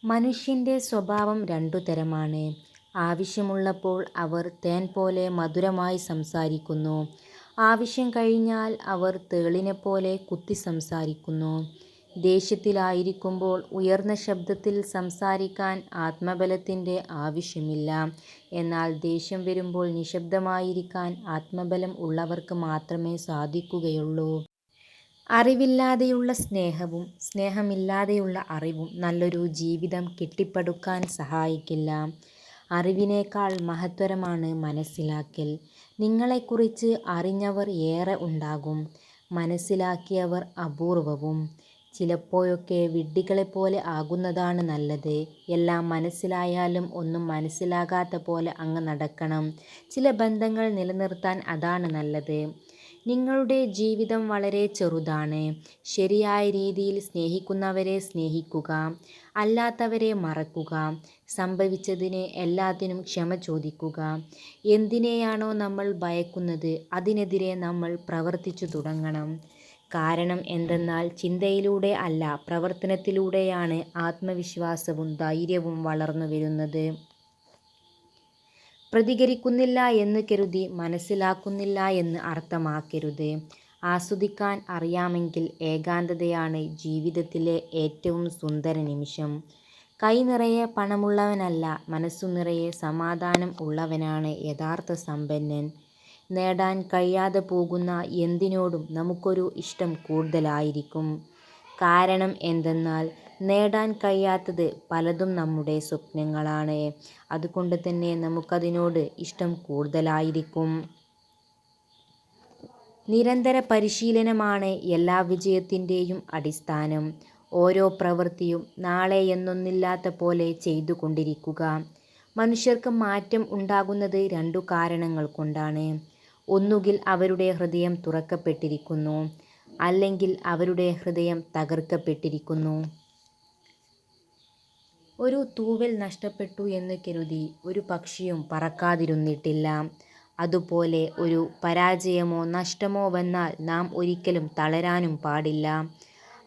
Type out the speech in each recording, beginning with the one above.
മനുഷ്യൻ്റെ സ്വഭാവം രണ്ടു തരമാണ്. ആവശ്യമുള്ളപ്പോൾ അവർ തേൻ പോലെ മധുരമായി സംസാരിക്കുന്നു. ആവശ്യം കഴിഞ്ഞാൽ അവർ തേളിനെപ്പോലെ കുത്തി സംസാരിക്കുന്നു. ദേഷ്യത്തിലായിരിക്കുമ്പോൾ ഉയർന്ന ശബ്ദത്തിൽ സംസാരിക്കാൻ ആത്മബലത്തിൻ്റെ ആവശ്യമില്ല. എന്നാൽ ദേഷ്യം വരുമ്പോൾ നിശബ്ദമായിരിക്കാൻ ആത്മബലം ഉള്ളവർക്ക് മാത്രമേ സാധിക്കുകയുള്ളൂ. അറിവില്ലാതെയുള്ള സ്നേഹവും സ്നേഹമില്ലാതെയുള്ള അറിവും നല്ലൊരു ജീവിതം കെട്ടിപ്പടുക്കാൻ സഹായിക്കില്ല. അറിവിനേക്കാൾ മഹത്തരമാണ് മനസ്സിലാക്കൽ. നിങ്ങളെക്കുറിച്ച് അറിഞ്ഞവർ ഏറെ ഉണ്ടാകും, മനസ്സിലാക്കിയവർ അപൂർവവും. ചിലപ്പോഴൊക്കെ വിഡ്ഢികളെപ്പോലെ ആകുന്നതാണ് നല്ലത്. എല്ലാം മനസ്സിലായാലും ഒന്നും മനസ്സിലാകാത്ത പോലെ അങ്ങ് നടക്കണം. ചില ബന്ധങ്ങൾ നിലനിർത്താൻ അതാണ് നല്ലത്. നിങ്ങളുടെ ജീവിതം വളരെ ചെറുതാണ്. ശരിയായ രീതിയിൽ സ്നേഹിക്കുന്നവരെ സ്നേഹിക്കുക, അല്ലാത്തവരെ മറക്കുക. സംഭവിച്ചതിന് എല്ലാത്തിനും ക്ഷമ ചോദിക്കുക. എന്തിനെയാണോ നമ്മൾ ഭയക്കുന്നത് അതിനെതിരെ നമ്മൾ പ്രവർത്തിച്ചു തുടങ്ങണം. കാരണം എന്തെന്നാൽ ചിന്തയിലൂടെ അല്ല, പ്രവർത്തനത്തിലൂടെയാണ് ആത്മവിശ്വാസവും ധൈര്യവും വളർന്നു വരുന്നത്. പ്രതികരിക്കുന്നില്ല എന്ന് കരുതി മനസ്സിലാക്കുന്നില്ല എന്ന് അർത്ഥമാക്കരുത്. ആസ്വദിക്കാൻ അറിയാമെങ്കിൽ ഏകാന്തതയാണ് ജീവിതത്തിലെ ഏറ്റവും സുന്ദര നിമിഷം. കൈ നിറയെ പണമുള്ളവനല്ല, മനസ്സു നിറയെ സമാധാനം ഉള്ളവനാണ് യഥാർത്ഥ സമ്പന്നൻ. നേടാൻ കഴിയാതെ പോകുന്ന എന്തിനോടും നമുക്കൊരു ഇഷ്ടം കൂടുതലായിരിക്കും. കാരണം എന്തെന്നാൽ നേടാൻ കഴിയാത്തത് പലതും നമ്മുടെ സ്വപ്നങ്ങളാണ്. അതുകൊണ്ട് തന്നെ നമുക്കതിനോട് ഇഷ്ടം കൂടുതലായിരിക്കും. നിരന്തര പരിശീലനമാണ് എല്ലാ വിജയത്തിൻ്റെയും അടിസ്ഥാനം. ഓരോ പ്രവൃത്തിയും നാളെ എന്നൊന്നില്ലാത്ത പോലെ ചെയ്തുകൊണ്ടിരിക്കുക. മനുഷ്യർക്ക് മാറ്റം ഉണ്ടാകുന്നത് രണ്ടു കാരണങ്ങൾ കൊണ്ടാണ്. ഒന്നുകിൽ അവരുടെ ഹൃദയം തുറക്കപ്പെട്ടിരിക്കുന്നു, അല്ലെങ്കിൽ അവരുടെ ഹൃദയം തകർക്കപ്പെട്ടിരിക്കുന്നു. ഒരു തൂവൽ നഷ്ടപ്പെട്ടു എന്ന് കരുതി ഒരു പക്ഷിയും പറക്കാതിരുന്നിട്ടില്ല. അതുപോലെ ഒരു പരാജയമോ നഷ്ടമോ വന്നാൽ നാം ഒരിക്കലും തളരാനും പാടില്ല.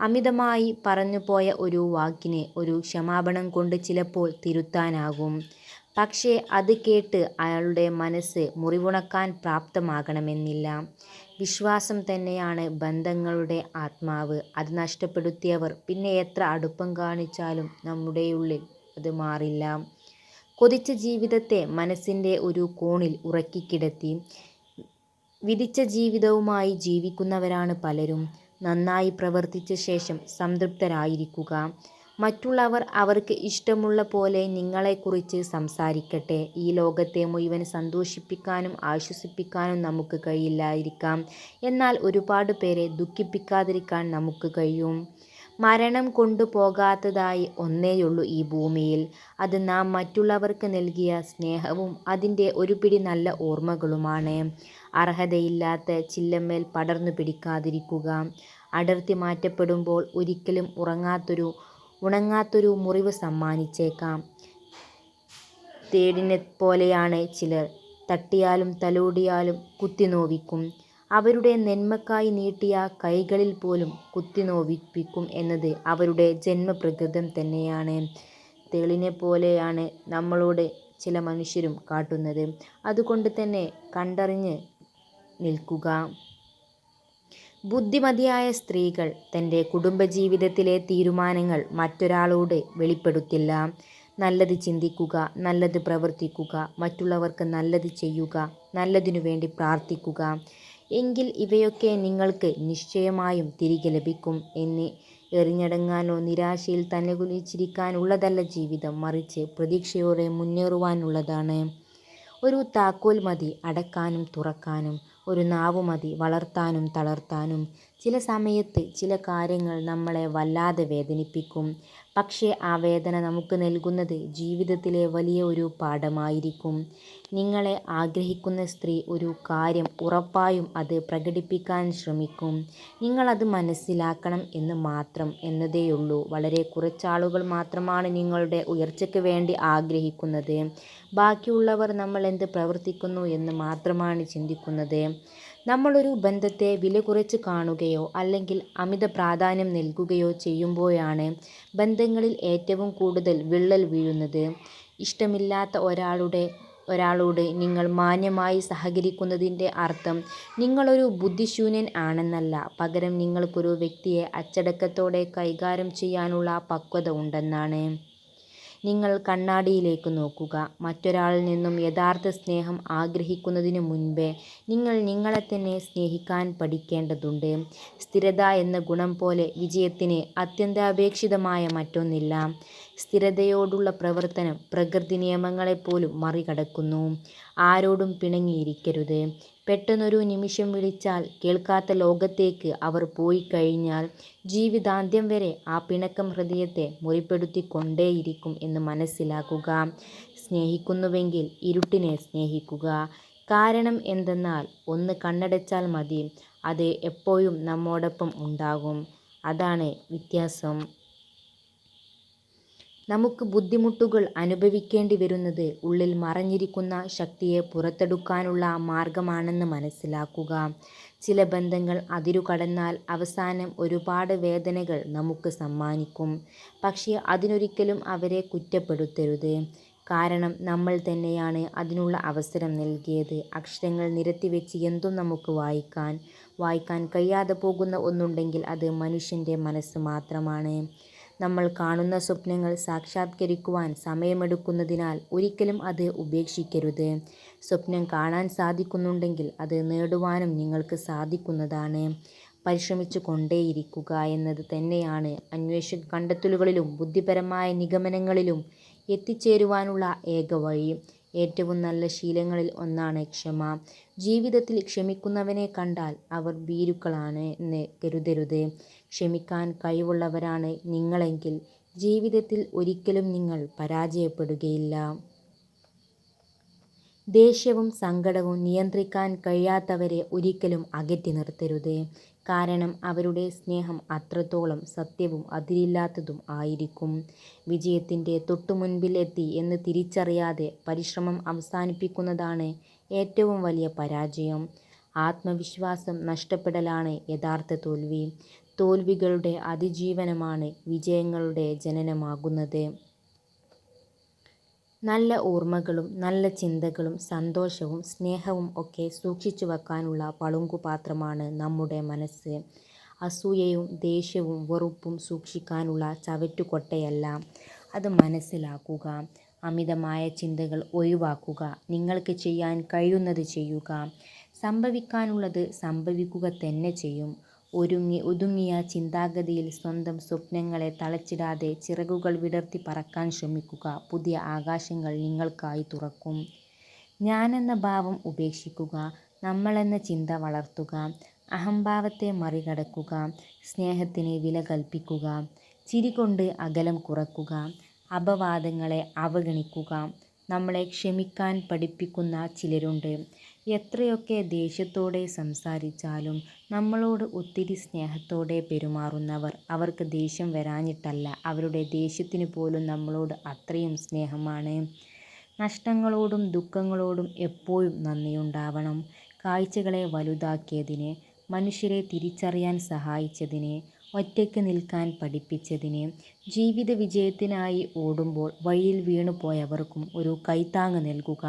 അമിതമായി പറഞ്ഞുപോയ ഒരു വാക്കിന് ഒരു ക്ഷമാപണം കൊണ്ട് ചിലപ്പോൾ തിരുത്താനാകും. പക്ഷേ അത് കേട്ട് അയാളുടെ മനസ്സ് മുറിവുണക്കാൻ പ്രാപ്തമാകണമെന്നില്ല. വിശ്വാസം തന്നെയാണ് ബന്ധങ്ങളുടെ ആത്മാവ്. അത് നഷ്ടപ്പെടുത്തിയവർ പിന്നെ എത്ര അടുപ്പം കാണിച്ചാലും നമ്മുടെ ഉള്ളിൽ അത് മാറില്ല. കൊതിച്ച ജീവിതത്തെ മനസ്സിൻ്റെ ഒരു കോണിൽ ഉറക്കിക്കിടത്തി വിധിച്ച ജീവിതവുമായി ജീവിക്കുന്നവരാണ് പലരും. നന്നായി പ്രവർത്തിച്ച ശേഷം സംതൃപ്തരായിരിക്കുക. മറ്റുള്ളവർ അവർക്ക് ഇഷ്ടമുള്ള പോലെ നിങ്ങളെക്കുറിച്ച് സംസാരിക്കട്ടെ. ഈ ലോകത്തെ മുഴുവൻ സന്തോഷിപ്പിക്കാനും ആശ്വസിപ്പിക്കാനും നമുക്ക് കഴിയില്ലായിരിക്കാം. എന്നാൽ ഒരുപാട് പേരെ ദുഃഖിപ്പിക്കാതിരിക്കാൻ നമുക്ക് കഴിയും. മരണം കൊണ്ടുപോകാത്തതായി ഒന്നേയുള്ളൂ ഈ ഭൂമിയിൽ. അത് നാം മറ്റുള്ളവർക്ക് നൽകിയ സ്നേഹവും അതിൻ്റെ ഒരു പിടി നല്ല ഓർമ്മകളുമാണ്. അർഹതയില്ലാത്ത ചില്ലമ്മേൽ പടർന്നു പിടിക്കാതിരിക്കുക. അടർത്തി മാറ്റപ്പെടുമ്പോൾ ഒരിക്കലും ഉണങ്ങാത്തൊരു മുറിവ് സമ്മാനിച്ചേക്കാം. തേടിനെപ്പോലെയാണ് ചിലർ. തട്ടിയാലും തലോടിയാലും കുത്തിനോവിക്കും. അവരുടെ നന്മക്കായി നീട്ടിയ കൈകളിൽ പോലും കുത്തിനോവിപ്പിക്കും എന്നത് അവരുടെ ജന്മപ്രകൃതം തന്നെയാണ്. തേളിനെപ്പോലെയാണ് നമ്മളോട് ചില മനുഷ്യരും കാട്ടുന്നത്. അതുകൊണ്ട് തന്നെ കണ്ടറിഞ്ഞ് നിൽക്കുക. ബുദ്ധിമതിയായ സ്ത്രീകൾ തൻ്റെ കുടുംബജീവിതത്തിലെ തീരുമാനങ്ങൾ മറ്റൊരാളോട് വെളിപ്പെടുത്തില്ല. നല്ലത് ചിന്തിക്കുക, നല്ലത് പ്രവർത്തിക്കുക, മറ്റുള്ളവർക്ക് നല്ലത് ചെയ്യുക, നല്ലതിനു വേണ്ടി പ്രാർത്ഥിക്കുക. എങ്കിൽ ഇവയൊക്കെ നിങ്ങൾക്ക് നിശ്ചയമായും തിരികെ ലഭിക്കും. എന്ന് എറിഞ്ഞടങ്ങാനോ നിരാശയിൽ തന്നെ കുലിച്ചിരിക്കാനുള്ളതല്ല ജീവിതം, മറിച്ച് പ്രതീക്ഷയോടെ മുന്നേറുവാനുള്ളതാണ്. ഒരു താക്കോൽ മതി അടക്കാനും തുറക്കാനും, ഒരു നാവ് മതി വളർത്താനും തളർത്താനും. ചില സമയത്ത് ചില കാര്യങ്ങൾ നമ്മളെ വല്ലാതെ വേദനിപ്പിക്കും. പക്ഷേ ആ വേദന നമുക്ക് നൽകുന്നത് ജീവിതത്തിലെ വലിയ ഒരു പാഠമായിരിക്കും. നിങ്ങളെ ആഗ്രഹിക്കുന്ന സ്ത്രീ ഒരു കാര്യം ഉറപ്പായും അത് പ്രകടിപ്പിക്കാൻ ശ്രമിക്കും. നിങ്ങളത് മനസ്സിലാക്കണം എന്ന് മാത്രം എന്നതേയുള്ളൂ. വളരെ കുറച്ചാളുകൾ മാത്രമാണ് നിങ്ങളുടെ ഉയർച്ചയ്ക്ക് വേണ്ടി ആഗ്രഹിക്കുന്നത്. ബാക്കിയുള്ളവർ നമ്മൾ എന്ത് പ്രവർത്തിക്കുന്നു എന്ന് മാത്രമാണ് ചിന്തിക്കുന്നത്. നമ്മളൊരു ബന്ധത്തെ വില കുറച്ച് കാണുകയോ അല്ലെങ്കിൽ അമിത പ്രാധാന്യം നൽകുകയോ ചെയ്യുമ്പോഴാണ് ബന്ധങ്ങളിൽ ഏറ്റവും കൂടുതൽ വിള്ളൽ വീഴുന്നത്. ഇഷ്ടമില്ലാത്ത ഒരാളോട് നിങ്ങൾ മാന്യമായി സഹകരിക്കുന്നതിൻ്റെ അർത്ഥം നിങ്ങളൊരു ബുദ്ധിശൂന്യൻ ആണെന്നല്ല, പകരം നിങ്ങൾക്കൊരു വ്യക്തിയെ അച്ചടക്കത്തോടെ കൈകാര്യം ചെയ്യാനുള്ള പക്വത ഉണ്ടെന്നാണ്. നിങ്ങൾ കണ്ണാടിയിലേക്ക് നോക്കുക. മറ്റൊരാളിൽ നിന്നും യഥാർത്ഥ സ്നേഹം ആഗ്രഹിക്കുന്നതിനു മുൻപേ നിങ്ങൾ നിങ്ങളെത്തന്നെ സ്നേഹിക്കാൻ പഠിക്കേണ്ടതുണ്ട്. സ്ഥിരത എന്ന ഗുണം പോലെ വിജയത്തിന് അത്യന്താപേക്ഷിതമായ മറ്റൊന്നില്ല. സ്ഥിരതയോടുള്ള പ്രവർത്തനം പ്രകൃതി നിയമങ്ങളെപ്പോലും മറികടക്കുന്നു. ആരോടും പിണങ്ങിയിരിക്കരുത്. പെട്ടെന്നൊരു നിമിഷം വിളിച്ചാൽ കേൾക്കാത്ത ലോകത്തേക്ക് അവർ പോയിക്കഴിഞ്ഞാൽ ജീവിതാന്ത്യം വരെ ആ പിണക്കം ഹൃദയത്തെ മുറിപ്പെടുത്തിക്കൊണ്ടേയിരിക്കും എന്ന് മനസ്സിലാക്കുക. സ്നേഹിക്കുന്നുവെങ്കിൽ ഇരുട്ടിനെ സ്നേഹിക്കുക. കാരണം എന്തെന്നാൽ ഒന്ന് കണ്ണടച്ചാൽ മതി, അത് എപ്പോഴും നമ്മോടൊപ്പം ഉണ്ടാകും. അതാണ് വ്യത്യാസം. നമുക്ക് ബുദ്ധിമുട്ടുകൾ അനുഭവിക്കേണ്ടി വരുന്നത് ഉള്ളിൽ മറഞ്ഞിരിക്കുന്ന ശക്തിയെ പുറത്തെടുക്കാനുള്ള മാർഗമാണെന്ന് മനസ്സിലാക്കുക. ചില ബന്ധങ്ങൾ അതിരുകടന്നാൽ അവസാനം ഒരുപാട് വേദനകൾ നമുക്ക് സമ്മാനിക്കും. പക്ഷേ അതിനൊരിക്കലും അവരെ കുറ്റപ്പെടുത്തരുത്. കാരണം നമ്മൾ തന്നെയാണ് അതിനുള്ള അവസരം നൽകിയത്. അക്ഷരങ്ങൾ നിരത്തിവെച്ച് എന്തും നമുക്ക് വായിക്കാൻ കഴിയാതെ പോകുന്ന ഒന്നുണ്ടെങ്കിൽ അത് മനുഷ്യൻ്റെ മനസ്സ് മാത്രമാണ്. നമ്മൾ കാണുന്ന സ്വപ്നങ്ങൾ സാക്ഷാത്കരിക്കുവാൻ സമയമെടുക്കുന്നതിനാൽ ഒരിക്കലും അത് ഉപേക്ഷിക്കരുത്. സ്വപ്നം കാണാൻ സാധിക്കുന്നുണ്ടെങ്കിൽ അത് നേടുവാനും നിങ്ങൾക്ക് സാധിക്കുന്നതാണ്. പരിശ്രമിച്ചു കൊണ്ടേയിരിക്കുക എന്നത് തന്നെയാണ് അന്വേഷക കണ്ടെത്തലുകളിലും ബുദ്ധിപരമായ നിഗമനങ്ങളിലും എത്തിച്ചേരുവാനുള്ള ഏക വഴി. ഏറ്റവും നല്ല ശീലങ്ങളിൽ ഒന്നാണ് ക്ഷമ. ജീവിതത്തിൽ ക്ഷമിക്കുന്നവനെ കണ്ടാൽ അവർ ഭീരുക്കളാണ് എന്ന് കരുതരുത്. ക്ഷമിക്കാൻ കഴിവുള്ളവരാണ് നിങ്ങളെങ്കിൽ ജീവിതത്തിൽ ഒരിക്കലും നിങ്ങൾ പരാജയപ്പെടുകയില്ല. ദേഷ്യവും സങ്കടവും നിയന്ത്രിക്കാൻ കഴിയാത്തവരെ ഒരിക്കലും അകറ്റി നിർത്തരുത്. കാരണം അവരുടെ സ്നേഹം അത്രത്തോളം സത്യവും അതിരില്ലാത്തതും ആയിരിക്കും. വിജയത്തിൻ്റെ തൊട്ടുമുൻപിൽ എത്തി എന്ന് തിരിച്ചറിയാതെ പരിശ്രമം അവസാനിപ്പിക്കുന്നതാണ് ഏറ്റവും വലിയ പരാജയം. ആത്മവിശ്വാസം നഷ്ടപ്പെടലാണ് യഥാർത്ഥ തോൽവി. തോൽവികളുടെ അതിജീവനമാണ് വിജയങ്ങളുടെ ജനനമാകുന്നത്. നല്ല ഓർമ്മകളും നല്ല ചിന്തകളും സന്തോഷവും സ്നേഹവും ഒക്കെ സൂക്ഷിച്ചു വെക്കാനുള്ള പളുങ്കുപാത്രമാണ് നമ്മുടെ മനസ്സ്. അസൂയയും ദേഷ്യവും വെറുപ്പും സൂക്ഷിക്കാനുള്ള ചവറ്റുകൊട്ടയല്ല. അത് മനസ്സിലാക്കുക. അമിതമായ ചിന്തകൾ ഒഴിവാക്കുക. നിങ്ങൾക്ക് ചെയ്യാൻ കഴിയുന്നത് ചെയ്യുക. സംഭവിക്കാനുള്ളത് സംഭവിക്കുക തന്നെ ചെയ്യും. ഒതുങ്ങിയ ചിന്താഗതിയിൽ സ്വന്തം സ്വപ്നങ്ങളെ തളച്ചിടാതെ ചിറകുകൾ വിടർത്തി പറക്കാൻ ശ്രമിക്കുക. പുതിയ ആകാശങ്ങൾ നിങ്ങൾക്കായി തുറക്കും. ഞാനെന്ന ഭാവം ഉപേക്ഷിക്കുക. നമ്മളെന്ന ചിന്ത വളർത്തുക. അഹംഭാവത്തെ മറികടക്കുക. സ്നേഹത്തിന് വില കൽപ്പിക്കുക. ചിരികൊണ്ട് അകലം കുറക്കുക. അപവാദങ്ങളെ അവഗണിക്കുക. നമ്മളെ ക്ഷമിക്കാൻ പഠിപ്പിക്കുന്ന ചിലരുണ്ട്. എത്രയൊക്കെ ദേഷ്യത്തോടെ സംസാരിച്ചാലും നമ്മളോട് ഒത്തിരി സ്നേഹത്തോടെ പെരുമാറുന്നവർ. അവർക്ക് ദേഷ്യം വരാഞ്ഞിട്ടല്ല, അവരുടെ ദേഷ്യത്തിന് പോലും നമ്മളോട് അത്രയും സ്നേഹമാണ്. നഷ്ടങ്ങളോടും ദുഃഖങ്ങളോടും എപ്പോഴും നന്ദിയുണ്ടാവണം. കാഴ്ചകളെ വലുതാക്കിയതിന്, മനുഷ്യരെ തിരിച്ചറിയാൻ സഹായിച്ചതിന്, ഒറ്റയ്ക്ക് നിൽക്കാൻ പഠിപ്പിച്ചതിന്. ജീവിത വിജയത്തിനായി ഓടുമ്പോൾ വഴിയിൽ വീണുപോയവർക്കും ഒരു കൈത്താങ്ങ് നൽകുക.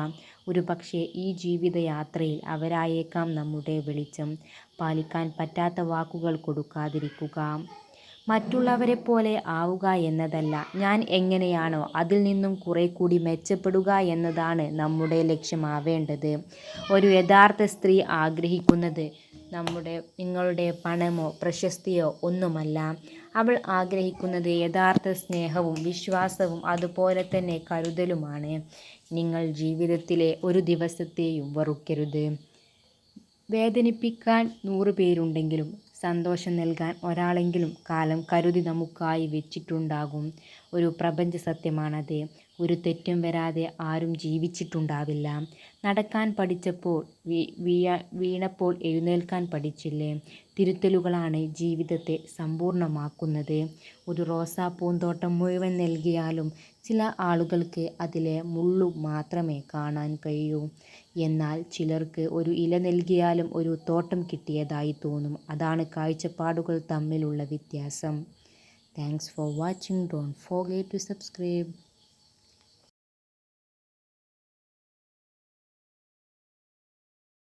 ഒരുപക്ഷേ ഈ ജീവിതയാത്രയിൽ അവരായേക്കാം നമ്മുടെ വെളിച്ചം. പാലിക്കാൻ പറ്റാത്ത വാക്കുകൾ കൊടുക്കാതിരിക്കുക. മറ്റുള്ളവരെപ്പോലെ ആവുക എന്നതല്ല, ഞാൻ എങ്ങനെയാണോ അതിൽ നിന്നും കുറെ കൂടി മെച്ചപ്പെടുക എന്നതാണ് നമ്മുടെ ലക്ഷ്യമാവേണ്ടത്. ഒരു യഥാർത്ഥ സ്ത്രീ ആഗ്രഹിക്കുന്നത് നിങ്ങളുടെ പണമോ പ്രശസ്തിയോ ഒന്നുമല്ല. അവൾ ആഗ്രഹിക്കുന്നത് യഥാർത്ഥ സ്നേഹവും വിശ്വാസവും അതുപോലെ തന്നെ കരുതലുമാണ്. നിങ്ങൾ ജീവിതത്തിലെ ഒരു ദിവസത്തെയും വെറുക്കരുത്. വേദനിപ്പിക്കാൻ 100 പേരുണ്ടെങ്കിലും സന്തോഷം നൽകാൻ ഒരാളെങ്കിലും കാലം കരുതി നമുക്കായി വെച്ചിട്ടുണ്ടാകും. ഒരു പ്രപഞ്ച സത്യമാണത്. ഒരു തെറ്റും വരാതെ ആരും ജീവിച്ചിട്ടുണ്ടാവില്ല. നടക്കാൻ പഠിച്ചപ്പോൾ വീണപ്പോൾ എഴുന്നേൽക്കാൻ പഠിച്ചില്ലേ? തിരുത്തലുകളാണ് ജീവിതത്തെ സമ്പൂർണ്ണമാക്കുന്നത്. ഒരു റോസാപ്പൂന്തോട്ടം മുഴുവൻ നൽകിയാലും ചില ആളുകൾക്ക് അതിലെ മുള്ളു മാത്രമേ കാണാൻ കഴിയൂ. എന്നാൽ ചിലർക്ക് ഒരു ഇല നൽകിയാലും ഒരു തോട്ടം കിട്ടിയതായി തോന്നും. അതാണ് കാഴ്ചപ്പാടുകൾ തമ്മിലുള്ള വ്യത്യാസം. Thanks for watching. Don't forget to subscribe.